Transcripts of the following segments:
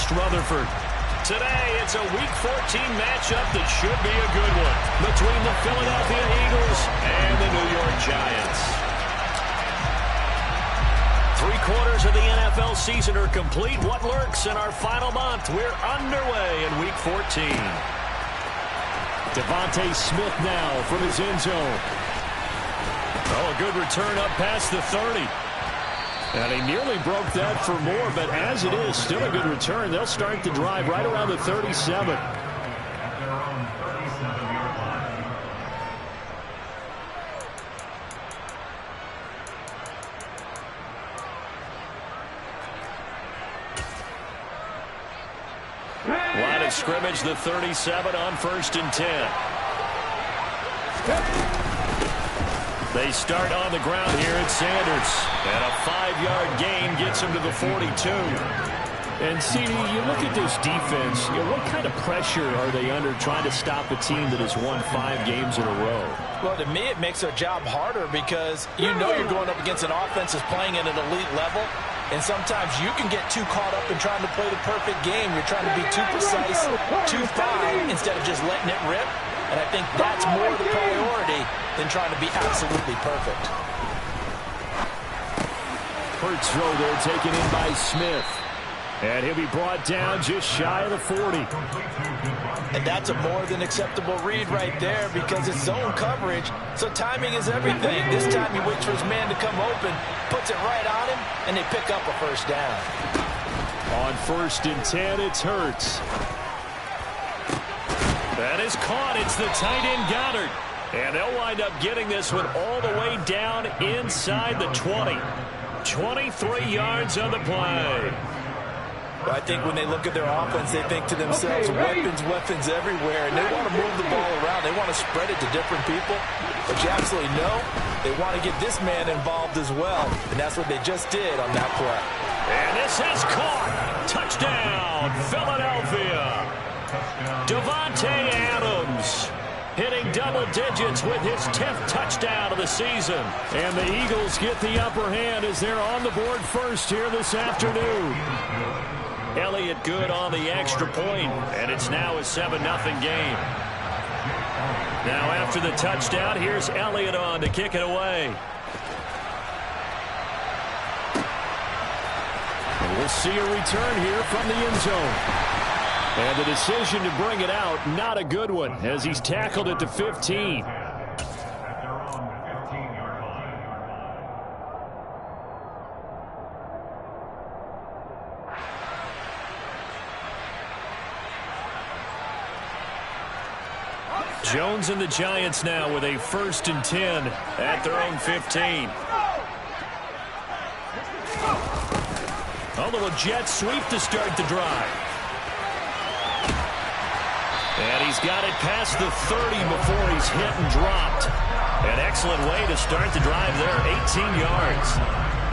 against Rutherford. Today, it's a Week 14 matchup that should be a good one between the Philadelphia Eagles and the New York Giants. 3/4 of the NFL season are complete. What lurks in our final month? We're underway in Week 14. Devontae Smith now from his end zone. Oh, a good return up past the 30. And he nearly broke that for more, but as it is, still a good return. They'll start the drive right around the 37. Line of scrimmage, the 37 on 1st and 10. They start on the ground here at Sanders. And a 5-yard gain gets him to the 42. And, CD, you look at this defense, what kind of pressure are they under trying to stop a team that has won 5 games in a row? Well, to me, it makes their job harder because you know you're going up against an offense that's playing at an elite level. And sometimes you can get too caught up in trying to play the perfect game. You're trying to be too precise, too fine, instead of just letting it rip. And I think that's more the priority than trying to be absolutely perfect. Hurts throw there taken in by Smith. And he'll be brought down just shy of the 40. And that's a more than acceptable read right there because it's zone coverage, so timing is everything. This time he waits for his man to come open, puts it right on him, and they pick up a first down. On 1st and 10, it's Hurts. That is caught. It's the tight end Goddard. And they'll wind up getting this one all the way down inside the 20. 23 yards on the play. I think when they look at their offense, they think to themselves, weapons everywhere, and they want to move the ball around. They want to spread it to different people. But you absolutely know they want to get this man involved as well, and that's what they just did on that play. And this is caught. Touchdown, Philadelphia. Davante Adams hitting double digits with his 10th touchdown of the season. And the Eagles get the upper hand as they're on the board first here this afternoon. Elliott good on the extra point, and it's now a 7-0 game. Now after the touchdown, here's Elliott on to kick it away. And we'll see a return here from the end zone. And the decision to bring it out, not a good one, as he's tackled at the 15. Jones and the Giants now with a 1st and 10 at their own 15. A little jet sweep to start the drive. And he's got it past the 30 before he's hit and dropped. An excellent way to start the drive there, 18 yards.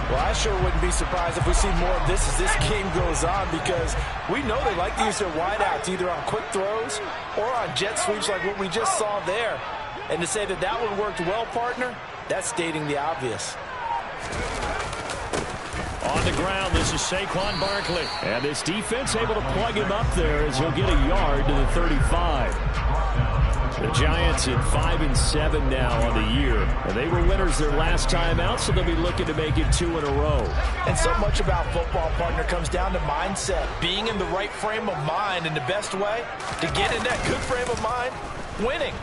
Well, I sure wouldn't be surprised if we see more of this as this game goes on because we know they like to use their wideouts either on quick throws or on jet sweeps like what we just saw there. And to say that that one worked well, partner, that's stating the obvious. On the ground, this is Saquon Barkley. And this defense able to plug him up there as he'll get a yard to the 35. The Giants at 5-7 now on the year. And they were winners their last time out, so they'll be looking to make it 2 in a row. And so much about football, partner, comes down to mindset. Being in the right frame of mind, and the best way to get in that good frame of mind, winning.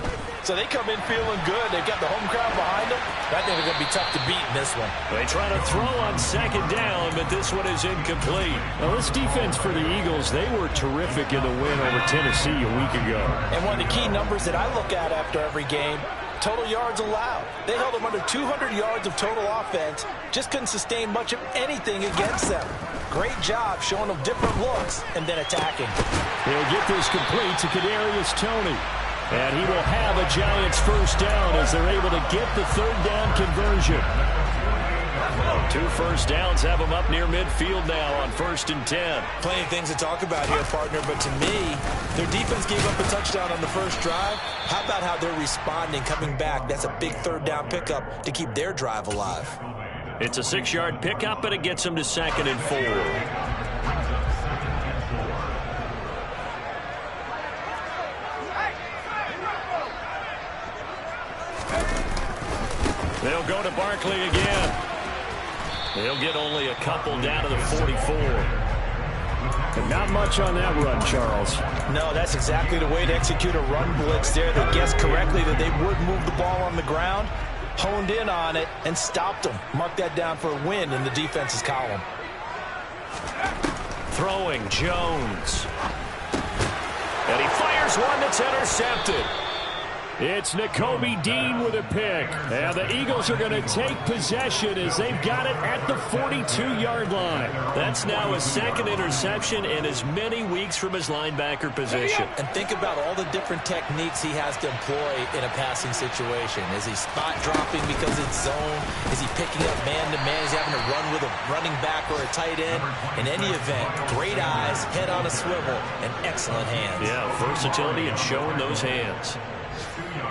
So they come in feeling good. They've got the home crowd behind them. I think they're going to be tough to beat in this one. They try to throw on 2nd down, but this one is incomplete. Well, this defense for the Eagles, they were terrific in the win over Tennessee a week ago. And one of the key numbers that I look at after every game, total yards allowed. They held them under 200 yards of total offense. Just couldn't sustain much of anything against them. Great job showing them different looks and then attacking. They'll get this complete to Kadarius Toney. And he will have a Giants 1st down as they're able to get the 3rd down conversion. 2 first downs have them up near midfield now on 1st and 10. Plenty of things to talk about here, partner, but to me, their defense gave up a touchdown on the first drive. How about how they're responding, coming back? That's a big 3rd down pickup to keep their drive alive. It's a 6-yard pickup, but it gets them to 2nd and 4. go to Barkley again. He'll get only a couple down to the 44. But not much on that run, Charles. No, that's exactly the way to execute a run blitz there. They guessed correctly that they would move the ball on the ground, honed in on it, and stopped them. Mark that down for a win in the defense's column. Throwing Jones. And he fires one that's intercepted. It's Nakobe Dean with a pick. And the Eagles are going to take possession as they've got it at the 42-yard line. That's now his second interception in as many weeks from his linebacker position. And think about all the different techniques he has to employ in a passing situation. Is he spot dropping because it's zone? Is he picking up man-to-man? Is he having to run with a running back or a tight end? In any event, great eyes, head on a swivel, and excellent hands. Yeah, versatility and showing those hands.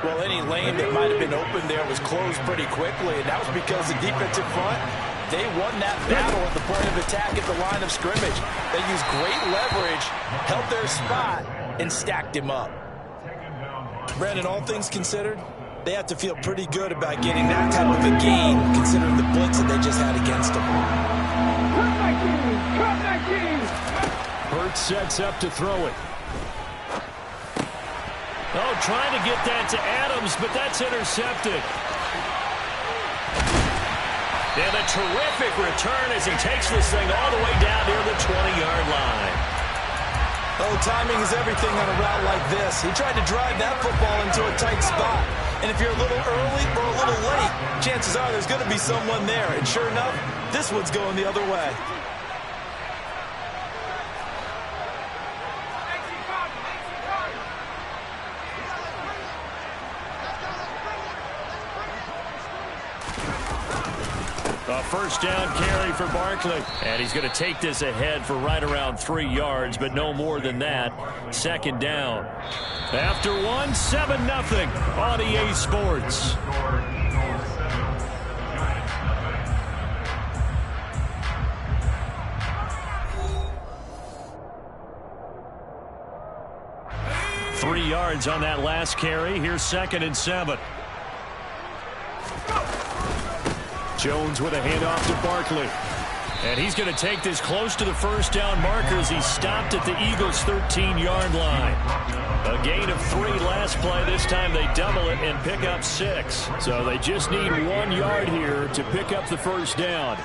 Well, any lane that might have been open there was closed pretty quickly, and that was because the defensive front, they won that battle at the point of attack at the line of scrimmage. They used great leverage, held their spot, and stacked him up. Brandon, all things considered, they have to feel pretty good about getting that type of a gain, considering the blitz that they just had against them. Hurts sets up to throw it. Oh, trying to get that to Adams, but that's intercepted. And a terrific return as he takes this thing all the way down near the 20-yard line. Oh, timing is everything on a route like this. He tried to drive that football into a tight spot. And if you're a little early or a little late, chances are there's going to be someone there. And sure enough, this one's going the other way. A first down carry for Barkley. And he's going to take this ahead for right around 3 yards, but no more than that. Second down. After one, 7-0 on EA Sports. Three yards on that last carry. Here's 2nd and 7. Jones with a handoff to Barkley. And he's going to take this close to the first down marker as he stopped at the Eagles' 13-yard line. A gain of 3 last play. This time they double it and pick up 6. So they just need 1 yard here to pick up the first down.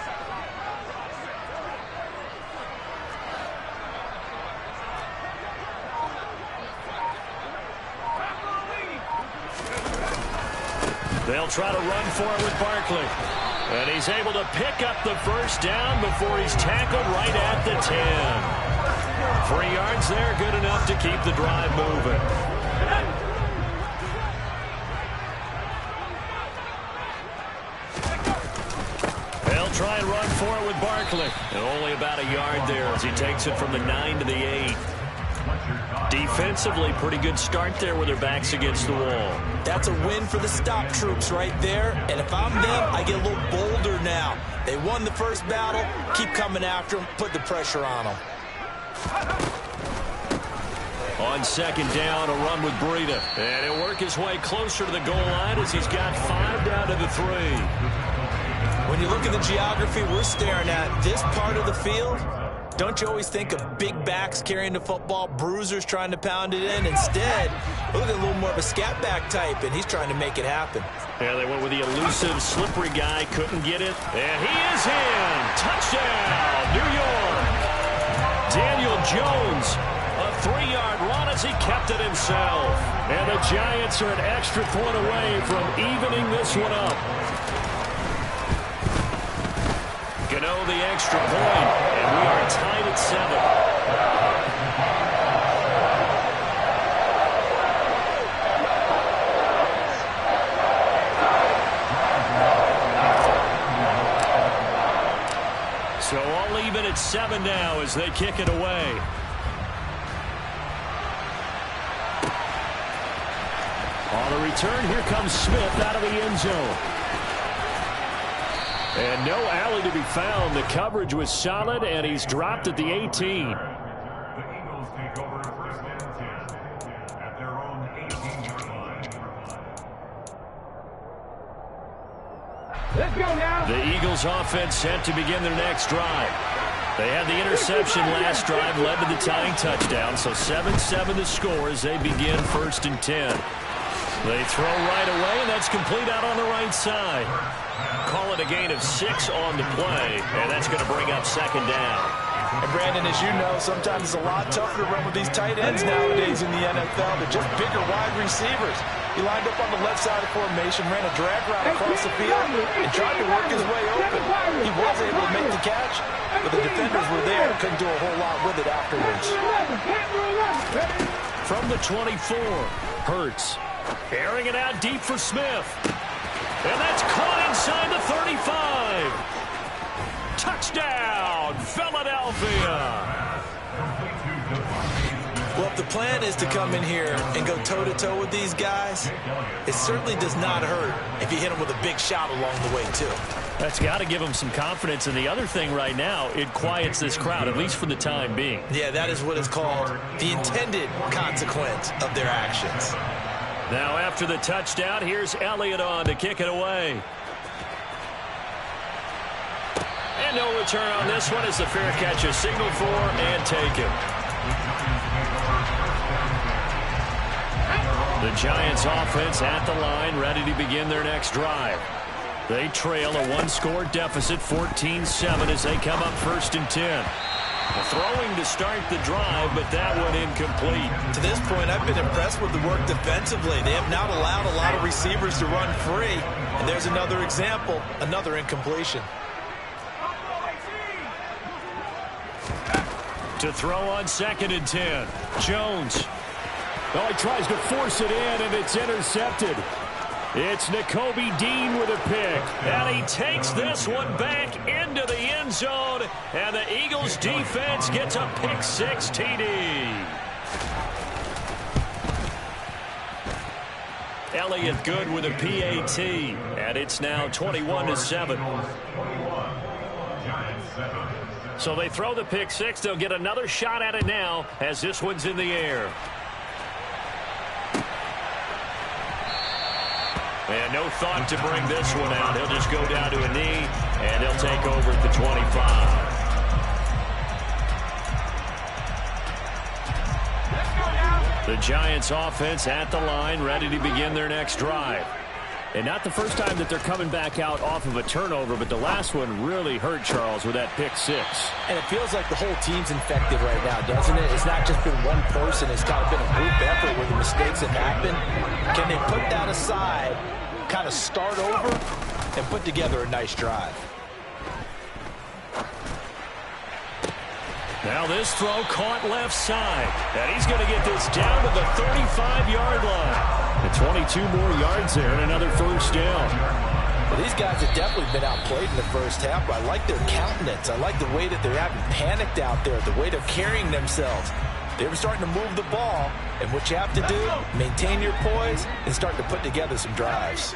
They'll try to run for it with Barkley. And he's able to pick up the first down before he's tackled right at the 10. 3 yards there, good enough to keep the drive moving. They'll try and run for it with Barkley. And only about a yard there as he takes it from the 9 to the 8. Defensively, pretty good start there with their backs against the wall. That's a win for the stop troops right there. And if I'm them, I get a little bolder now. They won the first battle. Keep coming after them. Put the pressure on them. On second down, a run with Breida. And he'll work his way closer to the goal line as he's got 5 down to the 3. When you look at the geography we're staring at, this part of the field, don't you always think of big backs carrying the football, bruisers trying to pound it in? Instead, look at a little more of a scat back type, and he's trying to make it happen. Yeah, they went with the elusive, slippery guy, couldn't get it. And he is in. Touchdown, New York. Daniel Jones, a 3-yard run as he kept it himself. And the Giants are an extra point away from evening this one up. Gano the extra point, and we are tied at 7. So all even at 7 now as they kick it away. On the return, here comes Smith out of the end zone. And no alley to be found. The coverage was solid, and he's dropped at the 18. The Eagles take over first and 10 at their own 18-yard line. The Eagles offense set to begin their next drive. They had the interception last drive, led to the tying touchdown, so 7-7 the score as they begin 1st and 10. They throw right away, and that's complete out on the right side. Call it a gain of 6 on the play, and that's going to bring up 2nd down. And Brandon, as you know, sometimes it's a lot tougher to run with these tight ends nowadays in the NFL. They're just bigger wide receivers. He lined up on the left side of formation, ran a drag route across the field, and tried to work his way open. He was able to make the catch, but the defenders were there. Couldn't do a whole lot with it afterwards. From the 24, Hurts. Airing it out deep for Smith. And that's caught inside the 35. Touchdown, Philadelphia. Well, if the plan is to come in here and go toe-to-toe with these guys, it certainly does not hurt if you hit them with a big shot along the way, too. That's got to give them some confidence. And the other thing right now, it quiets this crowd, at least for the time being. Yeah, that is what is called the intended consequence of their actions. Now after the touchdown, here's Elliott on to kick it away. And no return on this one as the fair catch is signaled for and taken. The Giants offense at the line, ready to begin their next drive. They trail a 1-score deficit, 14-7 as they come up 1st and 10. Throwing to start the drive, but that one incomplete. To this point, I've been impressed with the work defensively. They have not allowed a lot of receivers to run free. And there's another example, another incompletion. To throw on 2nd and 10. Jones. Oh, he tries to force it in, and it's intercepted. It's Nakobe Dean with a pick. And he takes this one back into the end zone. And the Eagles defense gets a pick-6 TD. Elliott good with a PAT. And it's now 21-7. So they throw the pick-6. They'll get another shot at it now as this one's in the air. And no thought to bring this one out. He'll just go down to a knee, and he'll take over at the 25. The Giants offense at the line, ready to begin their next drive. And not the first time that they're coming back out off of a turnover, but the last one really hurt Charles with that pick-6. And it feels like the whole team's infected right now, doesn't it? It's not just been one person. It's kind of been a group effort where the mistakes have happened. Can they put that aside, kind of start over, and put together a nice drive? Now this throw caught left side. And he's going to get this down to the 35-yard line. And 22 more yards there and another 1st down. Well, these guys have definitely been outplayed in the first half, but I like their countenance. I like the way that they haven't panicked out there, the way they're carrying themselves. They were starting to move the ball, and what you have to do, maintain your poise and start to put together some drives.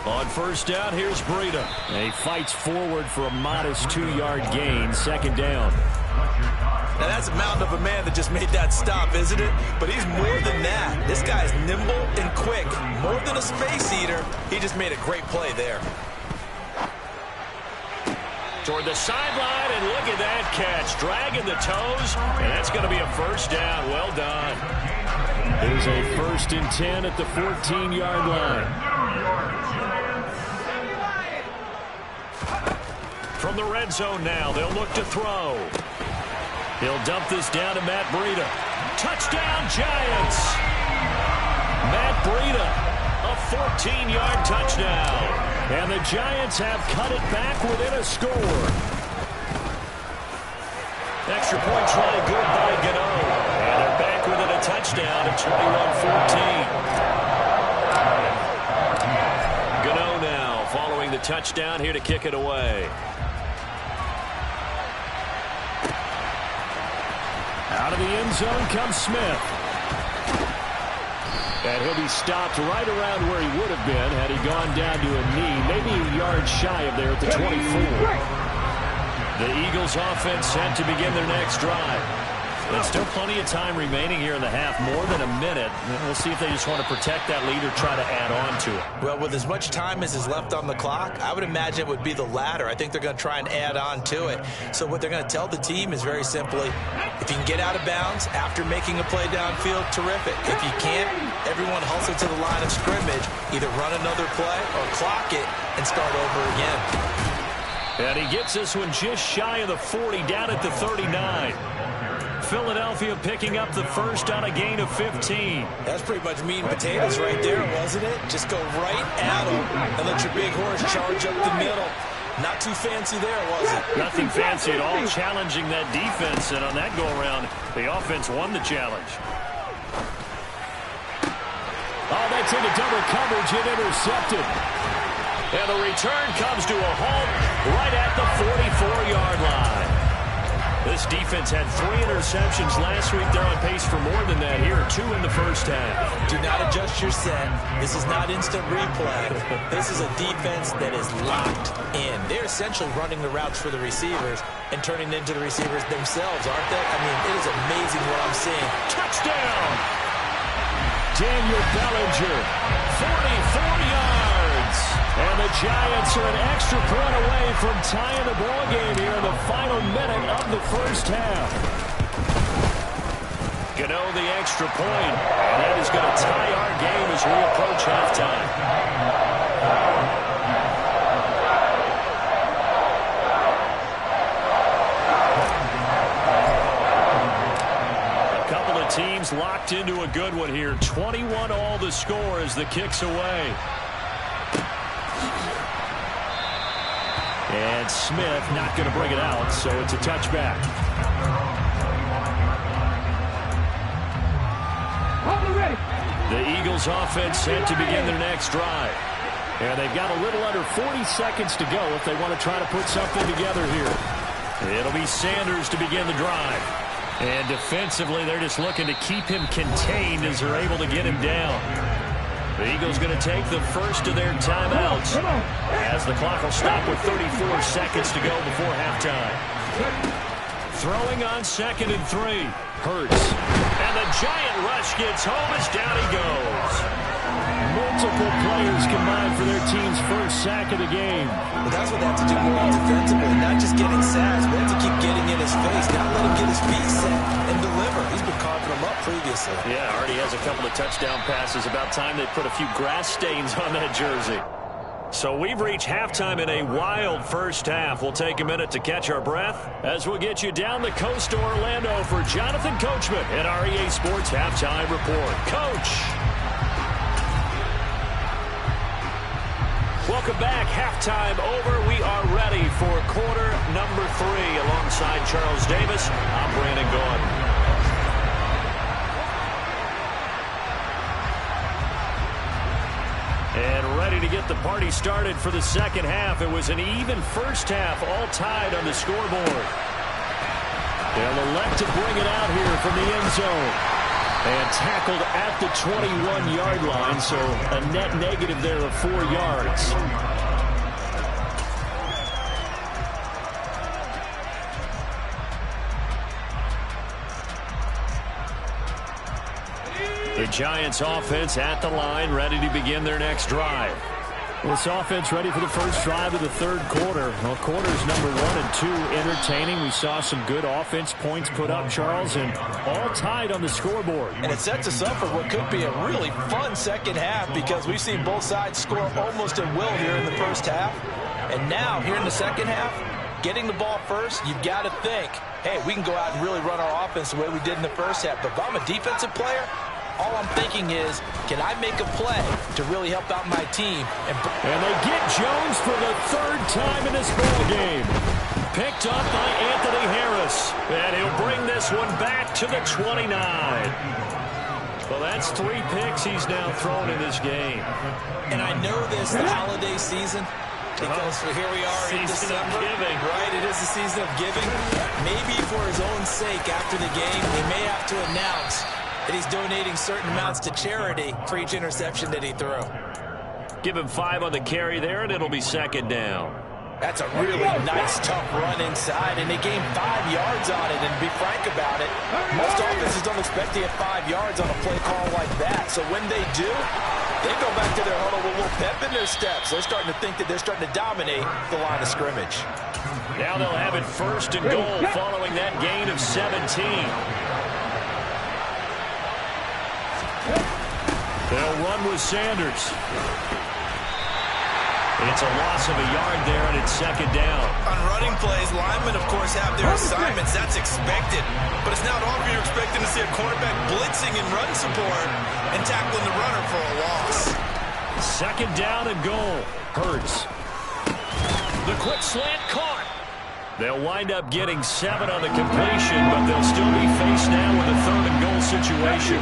On 1st down, here's Breida. And he fights forward for a modest 2-yard gain, 2nd down. Now, that's a mountain of a man that just made that stop, isn't it? But he's more than that. This guy's nimble and quick. More than a space eater, he just made a great play there. Toward the sideline, and look at that catch. Dragging the toes, and that's going to be a 1st down. Well done. There's a 1st and 10 at the 14-yard line. From the red zone now, they'll look to throw. He'll dump this down to Matt Breida. Touchdown, Giants! Matt Breida, a 14-yard touchdown. And the Giants have cut it back within a score. Extra point try good by Gano. And they're back within a touchdown at 21-14. Gano now following the touchdown here to kick it away. Out of the end zone comes Smith. And he'll be stopped right around where he would have been had he gone down to a knee, maybe a yard shy of there at the 24. The Eagles offense set to begin their next drive. And still plenty of time remaining here in the half, more than a minute. We'll see if they just want to protect that lead or try to add on to it. Well, with as much time as is left on the clock, I would imagine it would be the latter. I think they're going to try and add on to it. So what they're going to tell the team is very simply, if you can get out of bounds after making a play downfield, terrific. If you can't, everyone hustle to the line of scrimmage, either run another play or clock it and start over again. And he gets this one just shy of the 40, down at the 39. Philadelphia picking up the first on a gain of 15. That's pretty much meat and potatoes right there, wasn't it? Just go right at them and let your big horse charge up the middle. Not too fancy there, was it? Nothing fancy at all, challenging that defense. And on that go-around, the offense won the challenge. Oh, that's into double coverage and intercepted. And the return comes to a halt right at the 44-yard line. This defense had 3 interceptions last week. They're on pace for more than that here. 2 in the first half. Do not adjust your set. This is not instant replay. This is a defense that is locked in. They're essentially running the routes for the receivers and turning into the receivers themselves, aren't they? I mean, it is amazing what I'm seeing. Touchdown! Daniel Bellinger, 44 yards. And the Giants are an extra point away from tying the ball game here in the final minute of the first half. Gano the extra point, and that is going to tie our game as we approach halftime. A couple of teams locked into a good one here. 21 all the score as the kick's away. And Smith not going to bring it out, so it's a touchback. The Eagles offense set to begin their next drive. And they've got a little under 40 seconds to go if they want to try to put something together here. It'll be Sanders to begin the drive. And defensively, they're just looking to keep him contained as they're able to get him down. The Eagles going to take the first of their timeouts as the clock will stop with 34 seconds to go before halftime. Throwing on 2nd and 3. Hurts. And the giant rush gets home as down he goes. Multiple players combined for their team's first sack of the game. Well, that's what they have to do more defensively, not just getting sacks, but have to keep getting in his face, not let him get his feet set and deliver. He's been carving them up previously. Yeah, already has a couple of touchdown passes. About time they put a few grass stains on that jersey. So we've reached halftime in a wild first half. We'll take a minute to catch our breath as we'll get you down the coast to Orlando for Jonathan Coachman at our EA Sports Halftime Report. Coach! Welcome back. Halftime over. We are ready for quarter number 3. Alongside Charles Davis, I'm Brandon Gaudin. And ready to get the party started for the second half. It was an even first half, all tied on the scoreboard. They'll elect to bring it out here from the end zone. And tackled at the 21-yard line, so a net negative there of 4 yards. The Giants offense at the line, ready to begin their next drive. This offense ready for the first drive of the third quarter. Well, quarters number 1 and 2 entertaining. We saw some good offense points put up, Charles, and all tied on the scoreboard. And it sets us up for what could be a really fun second half because we've seen both sides score almost at will here in the first half. And now, here in the second half, getting the ball first, you've got to think, hey, we can go out and really run our offense the way we did in the first half. But if I'm a defensive player, all I'm thinking is, can I make a play to really help out my team? And they get Jones for the 3rd time in this ball game. Picked up by Anthony Harris. And he'll bring this one back to the 29. Well, that's 3 picks he's now thrown in this game. And I know this, the holiday season, because here we are in December. Giving. Right, it is the season of giving. Maybe for his own sake after the game, he may have to announce that he's donating certain amounts to charity for each interception that he threw. Give him 5 on the carry there, and it'll be 2nd down. That's a really nice, tough run inside, and they gained 5 yards on it. And to be frank about it, most offenses don't expect to get 5 yards on a play call like that. So when they do, they go back to their huddle with a little pep in their steps. They're starting to think that they're starting to dominate the line of scrimmage. Now they'll have it 1st and goal following that gain of 17. They'll run with Sanders. It's a loss of a yard there, and it's 2nd down. On running plays, linemen, of course, have their assignments. That's expected. But it's not often you're expecting to see a quarterback blitzing and run support and tackling the runner for a loss. 2nd down and goal. Hurts. The quick slant caught. They'll wind up getting 7 on the completion, but they'll still be faced now with a 3rd and goal situation.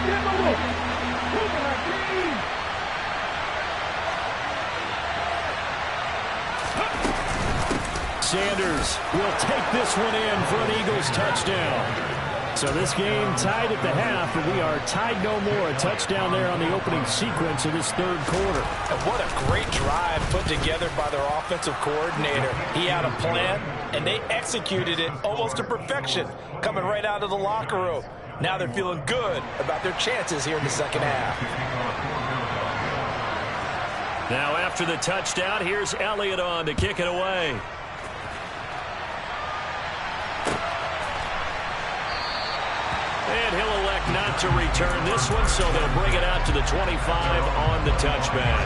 Sanders will take this one in for an Eagles touchdown. So this game tied at the half, and we are tied no more. A touchdown there on the opening sequence of this 3rd quarter. And what a great drive put together by their offensive coordinator. He had a plan, and they executed it almost to perfection, coming right out of the locker room. Now they're feeling good about their chances here in the 2nd half. Now after the touchdown, here's Elliott on to kick it away. And he'll elect not to return this one, so they'll bring it out to the 25 on the touchback.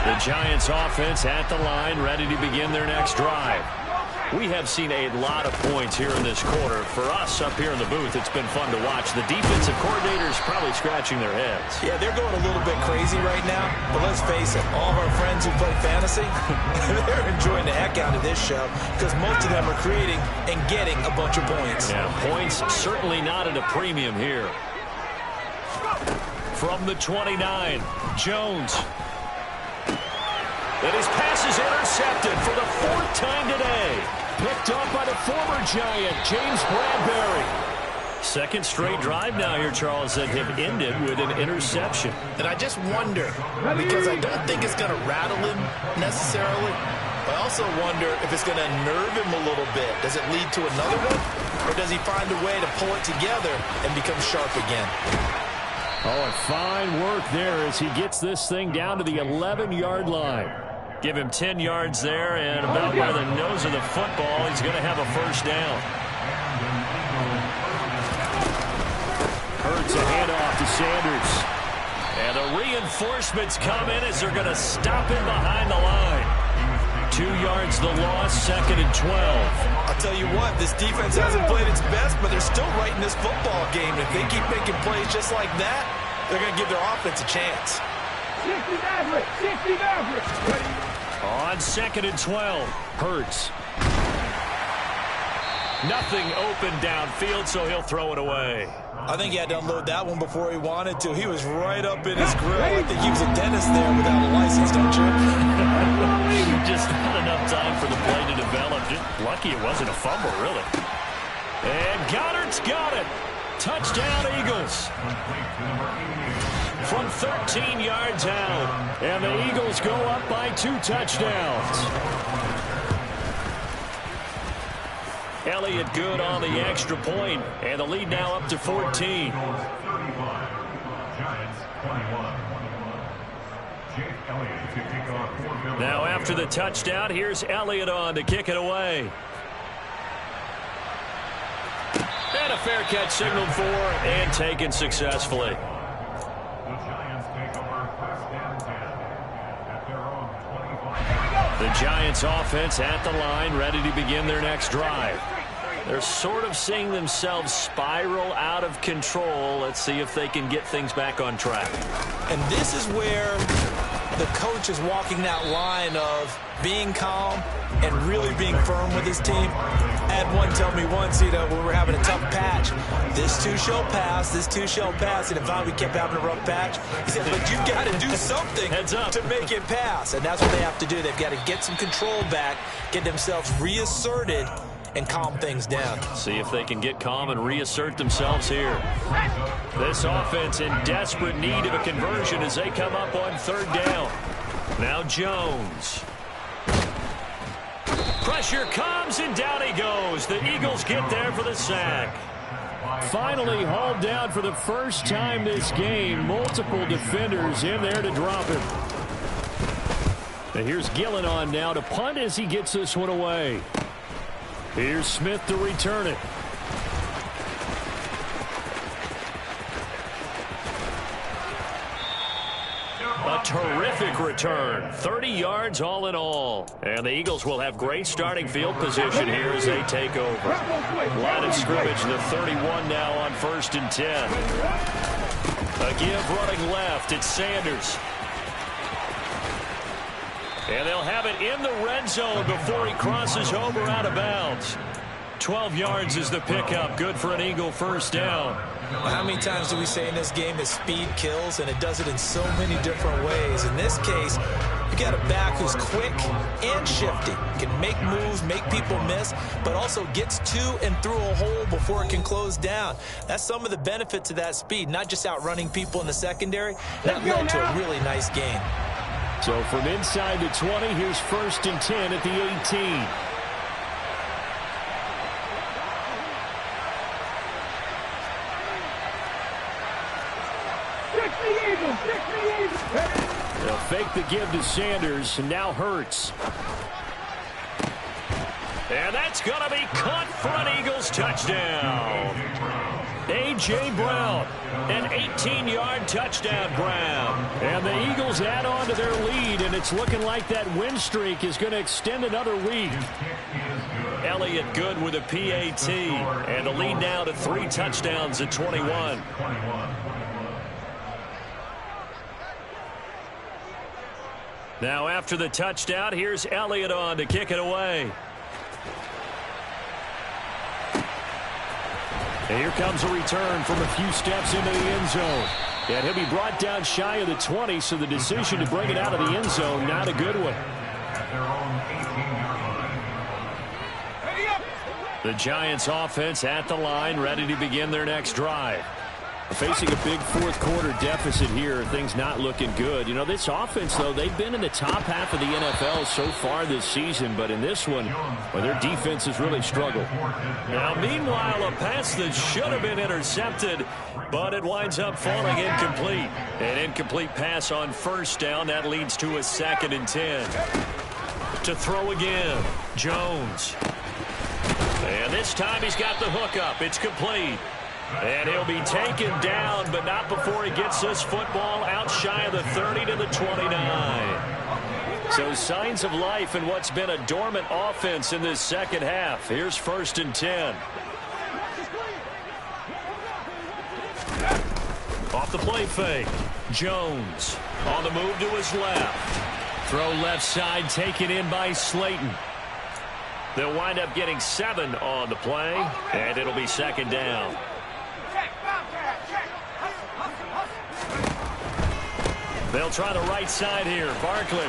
The Giants offense at the line, ready to begin their next drive. We have seen a lot of points here in this quarter. For us up here in the booth, it's been fun to watch. The defensive coordinators probably scratching their heads. Yeah, they're going a little bit crazy right now. But let's face it, all of our friends who play fantasy, they're enjoying the heck out of this show because most of them are creating and getting a bunch of points. Yeah, points certainly not at a premium here. From the 29, Jones. And his pass is intercepted for the 4th time today. Picked up by the former Giant, James Bradbury. 2nd straight drive now here, Charles, that have ended with an interception. And I just wonder, because I don't think it's going to rattle him necessarily, but I also wonder if it's going to nerve him a little bit. Does it lead to another one? Or does he find a way to pull it together and become sharp again? Oh, and fine work there as he gets this thing down to the 11-yard line. Give him 10 yards there, and about by the nose of the football, he's going to have a 1st down. Hurts a handoff to Sanders. And the reinforcements come in as they're going to stop him behind the line. 2 yards the loss, 2nd and 12. I'll tell you what, this defense hasn't played its best, but they're still right in this football game. If they keep making plays just like that, they're going to give their offense a chance. 60 Maverick! 60 Maverick! On 2nd and 12, Hurts. Nothing open downfield, so he'll throw it away. I think he had to unload that one before he wanted to. He was right up in his grill. I think he was a dentist there without a license, don't you? Just not enough time for the play to develop. Just lucky it wasn't a fumble, really. And Goddard's got it. Touchdown, Eagles. From 13 yards out. And the Eagles go up by 2 touchdowns. Elliott good on the extra point, and the lead now up to 14. Now after the touchdown, here's Elliott on to kick it away. And a fair catch signaled for and taken successfully. The Giants offense at the line, ready to begin their next drive. They're sort of seeing themselves spiral out of control. Let's see if they can get things back on track. And this is where the coach is walking that line of being calm and really being firm with his team. I had one tell me once, when we're having a tough patch, this too shall pass, this too shall pass. And if we kept having a rough patch, he said, but you've got to do something to make it pass. And that's what they have to do. They've got to get some control back, get themselves reasserted, and calm things down. See if they can get calm and reassert themselves here. This offense in desperate need of a conversion as they come up on 3rd down. Now Jones. Pressure comes, and down he goes. The Eagles get there for the sack. Finally hauled down for the first time this game. Multiple defenders in there to drop him. And here's Gillen on now to punt as he gets this one away. Here's Smith to return it. A terrific return. 30 yards all in all. And the Eagles will have great starting field position here as they take over. Line of scrimmage, the 31 now on 1st and 10. A give running left. It's Sanders. And they'll have it in the red zone before he crosses over out of bounds. 12 yards is the pickup. Good for an Eagle first down. How many times do we say in this game that speed kills, and it does it in so many different ways? In this case, you got a back who's quick and shifty, can make moves, make people miss, but also gets to and through a hole before it can close down. That's some of the benefits of that speed, not just outrunning people in the secondary. That led to a really nice game. So from inside the 20, here's 1st and 10 at the 18. They'll fake the give to Sanders, and now Hurts. And that's going to be caught for an Eagles touchdown. A.J. Brown, an 18-yard touchdown grab. And the Eagles add on to their lead, and it's looking like that win streak is going to extend another week. Elliott good with a PAT, and the lead now to 3 touchdowns at 21. Now after the touchdown, here's Elliott on to kick it away. And here comes a return from a few steps into the end zone. And he'll be brought down shy of the 20, so the decision to bring it out of the end zone, not a good one. The Giants offense at the line, ready to begin their next drive. Facing a big fourth-quarter deficit here, things not looking good. You know, this offense, though, they've been in the top half of the NFL so far this season, but in this one, well, their defense has really struggled. Now, meanwhile, a pass that should have been intercepted, but it winds up falling incomplete. An incomplete pass on first down. That leads to a 2nd and 10. To throw again, Jones. And this time he's got the hook up. It's complete. And he'll be taken down, but not before he gets this football out shy of the 30 to the 29. So signs of life in what's been a dormant offense in this second half. Here's 1st and 10. Off the play fake. Jones on the move to his left. Throw left side taken in by Slayton. They'll wind up getting 7 on the play, and it'll be 2nd down. They'll try the right side here. Barkley.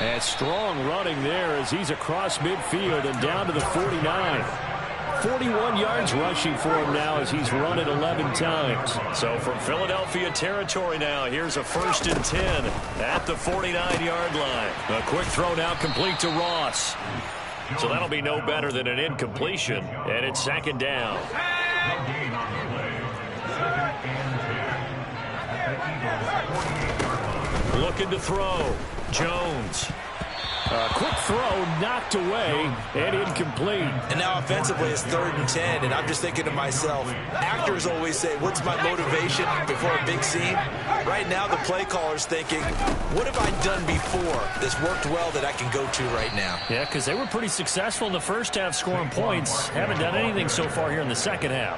And strong running there as he's across midfield and down to the 49. 41 yards rushing for him now as he's run it 11 times. So from Philadelphia territory now, here's a 1st and 10 at the 49-yard line. A quick throw now complete to Ross. So that'll be no better than an incompletion, and it's 2nd down. Looking to throw. Jones. A quick throw knocked away and incomplete. And now offensively it's 3rd and 10, and I'm just thinking to myself, actors always say, what's my motivation before a big scene? Right now the play caller's thinking, what have I done before that's worked well that I can go to right now? Yeah, because they were pretty successful in the first half scoring points. Haven't done anything so far here in the second half.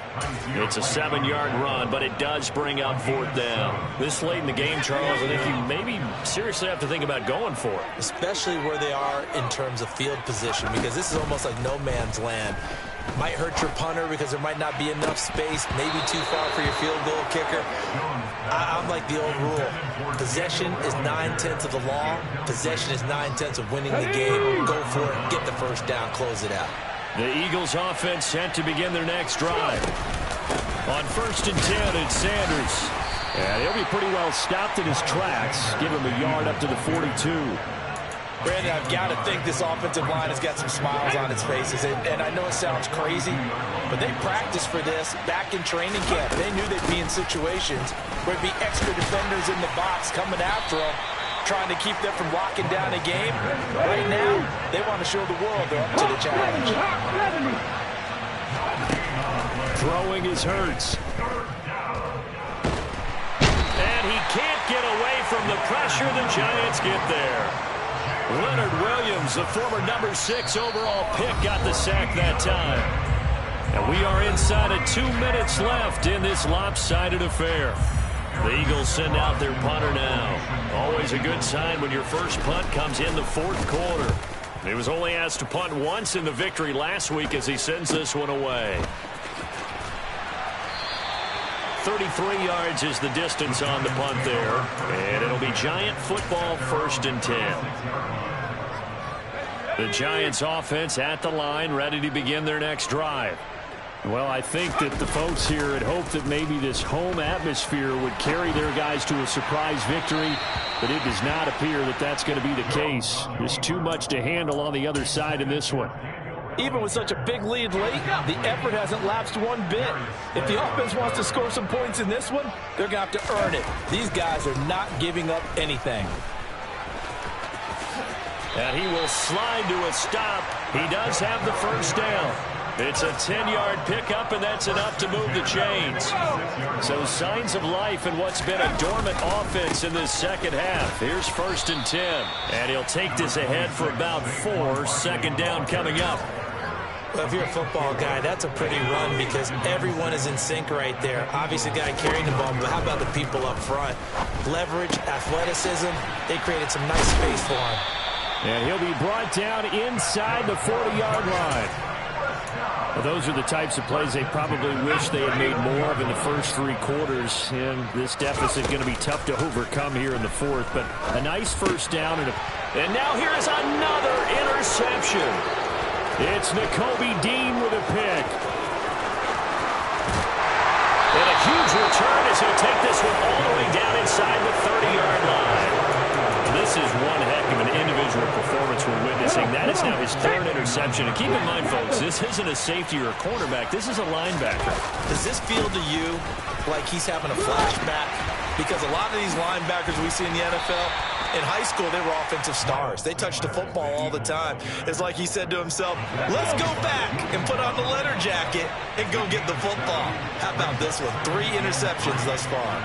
It's a 7-yard run, but it does bring out 4th down. This late in the game, Charles, I think you maybe seriously have to think about going for it. Especially where they are in terms of field position, because this is almost like no man's land. Might hurt your punter because there might not be enough space, maybe too far for your field goal kicker. I'm like the old rule. Possession is 9/10 of the law. Possession is 9/10 of winning the game. Go for it, get the first down, close it out. The Eagles offense set to begin their next drive. On 1st and 10, it's Sanders. And he'll be pretty well stopped in his tracks. Give him a yard up to the 42. Brandon, I've got to think this offensive line has got some smiles on its faces. And I know it sounds crazy, but they practiced for this back in training camp. They knew they'd be in situations where there'd be extra defenders in the box coming after them, trying to keep them from locking down a game. Right now, they want to show the world they're up to the challenge. Throwing is Hurts. And he can't get away from the pressure. The Giants get there. Leonard Williams, the former number 6 overall pick, got the sack that time. And we are inside of 2 minutes left in this lopsided affair. The Eagles send out their punter now. Always a good sign when your first punt comes in the fourth quarter. He was only asked to punt once in the victory last week as he sends this one away. 33 yards is the distance on the punt there. And it'll be Giant football, 1st and 10. The Giants offense at the line, ready to begin their next drive. Well, I think that the folks here had hoped that maybe this home atmosphere would carry their guys to a surprise victory, but it does not appear that that's going to be the case. There's too much to handle on the other side in this one. Even with such a big lead late, the effort hasn't lapsed one bit. If the offense wants to score some points in this one, they're going to have to earn it. These guys are not giving up anything. And he will slide to a stop. He does have the first down. It's a 10-yard pickup, and that's enough to move the chains. So signs of life in what's been a dormant offense in this second half. Here's 1st and 10. And he'll take this ahead for about 4. 2nd down coming up. Well, if you're a football guy, that's a pretty run because everyone is in sync right there. Obviously, the guy carrying the ball, but how about the people up front? Leverage, athleticism, they created some nice space for him. And he'll be brought down inside the 40-yard line. Well, those are the types of plays they probably wish they had made more of in the first 3 quarters. And this deficit going to be tough to overcome here in the 4th. But a nice first down. And now here is another interception. It's Nakobe Dean with a pick. And a huge return as he'll take this one all the way down inside the 30-yard line. This is one heck of an individual performance we're witnessing. That is now his 3rd interception. And keep in mind, folks, this isn't a safety or a cornerback. This is a linebacker. Does this feel to you like he's having a flashback? Because a lot of these linebackers we see in the NFL, in high school, they were offensive stars. They touched the football all the time. It's like he said to himself, let's go back and put on the leather jacket and go get the football. How about this one? 3 interceptions thus far.